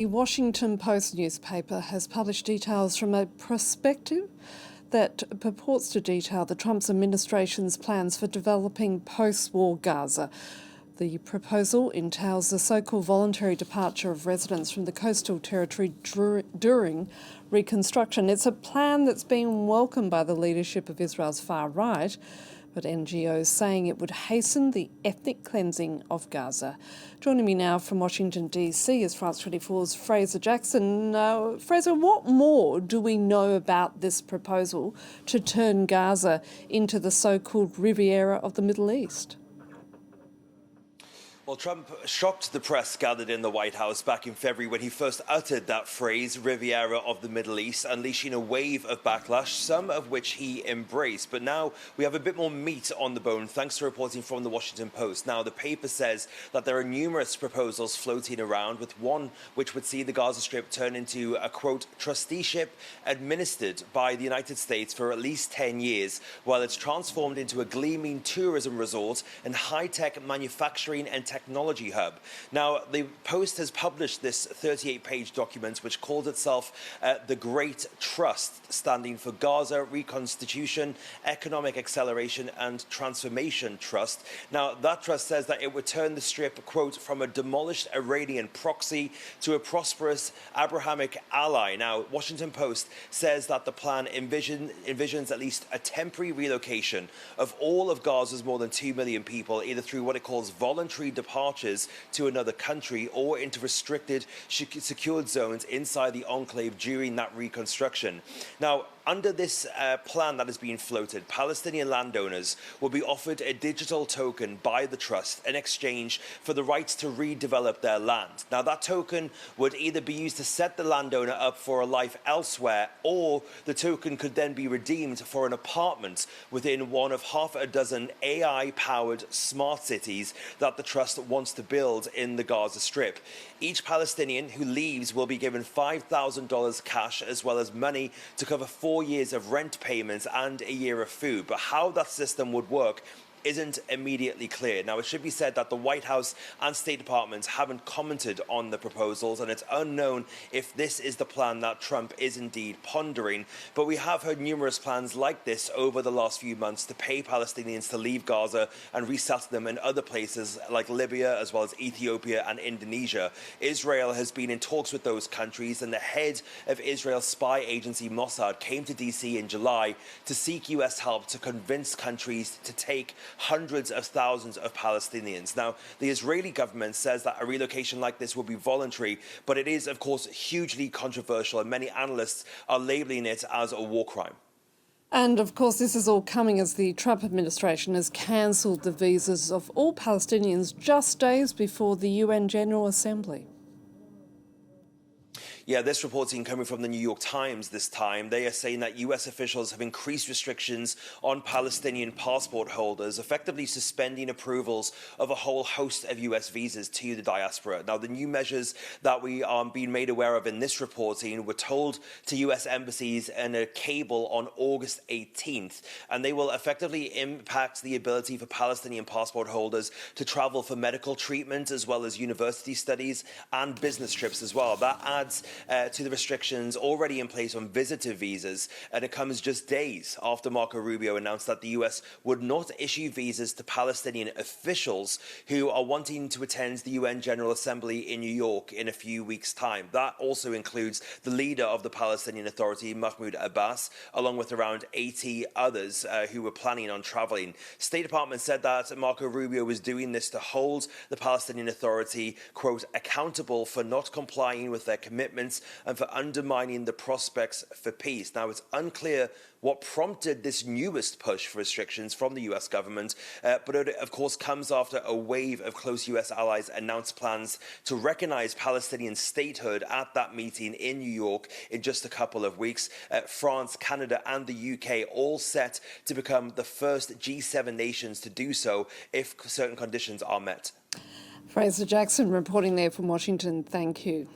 The Washington Post newspaper has published details from a prospectus that purports to detail the Trump administration's plans for developing post-war Gaza. The proposal entails the so-called voluntary departure of residents from the coastal territory during reconstruction. It's a plan that's been welcomed by the leadership of Israel's far right, but NGOs saying it would hasten the ethnic cleansing of Gaza. Joining me now from Washington, D.C. is France 24's Fraser Jackson. Fraser, what more do we know about this proposal to turn Gaza into the so-called Riviera of the Middle East? Well, Trump shocked the press gathered in the White House back in February when he first uttered that phrase, Riviera of the Middle East, unleashing a wave of backlash, some of which he embraced. But now we have a bit more meat on the bone, thanks to reporting from the Washington Post. Now, the paper says that there are numerous proposals floating around, with one which would see the Gaza Strip turn into a, quote, trusteeship administered by the United States for at least 10 years, while it's transformed into a gleaming tourism resort and high-tech manufacturing and technology hub. Now, the Post has published this 38-page document, which calls itself the Great Trust, standing for Gaza Reconstitution, Economic Acceleration and Transformation Trust. Now, that trust says that it would turn the Strip, quote, from a demolished Iranian proxy to a prosperous Abrahamic ally. Now, Washington Post says that the plan envisions at least a temporary relocation of all of Gaza's more than 2 million people, either through what it calls voluntary departures to another country or into restricted, secured zones inside the enclave during that reconstruction. Now, under this plan that is being floated, Palestinian landowners will be offered a digital token by the trust in exchange for the rights to redevelop their land. Now, that token would either be used to set the landowner up for a life elsewhere, or the token could then be redeemed for an apartment within one of half a dozen AI-powered smart cities that the trust wants to build in the Gaza Strip. Each Palestinian who leaves will be given $5,000 cash, as well as money to cover 4 years of rent payments and a year of food. But how that system would work isn't immediately clear. Now, it should be said that the White House and State Departments haven't commented on the proposals, and it's unknown if this is the plan that Trump is indeed pondering. But we have heard numerous plans like this over the last few months to pay Palestinians to leave Gaza and resettle them in other places like Libya, as well as Ethiopia and Indonesia. Israel has been in talks with those countries, and the head of Israel's spy agency Mossad came to DC in July to seek US help to convince countries to take hundreds of thousands of Palestinians. Now, the Israeli government says that a relocation like this will be voluntary, but it is, of course, hugely controversial, and many analysts are labeling it as a war crime. And, of course, this is all coming as the Trump administration has cancelled the visas of all Palestinians just days before the UN General Assembly. Yeah, this reporting coming from the New York Times this time. They are saying that US officials have increased restrictions on Palestinian passport holders, effectively suspending approvals of a whole host of US visas to the diaspora. Now, the new measures that we are being made aware of in this reporting were told to US embassies in a cable on August 18th, and they will effectively impact the ability for Palestinian passport holders to travel for medical treatment, as well as university studies and business trips as well. That adds to the restrictions already in place on visitor visas, and it comes just days after Marco Rubio announced that the US would not issue visas to Palestinian officials who are wanting to attend the UN General Assembly in New York in a few weeks' time. That also includes the leader of the Palestinian Authority, Mahmoud Abbas, along with around 80 others who were planning on traveling. State Department said that Marco Rubio was doing this to hold the Palestinian Authority, quote, accountable for not complying with their commitments and for undermining the prospects for peace. Now, it's unclear what prompted this newest push for restrictions from the US government, but it, of course, comes after a wave of close US allies announced plans to recognize Palestinian statehood at that meeting in New York in just a couple of weeks. France, Canada and the UK all set to become the first G7 nations to do so if certain conditions are met. Fraser Jackson reporting there from Washington. Thank you.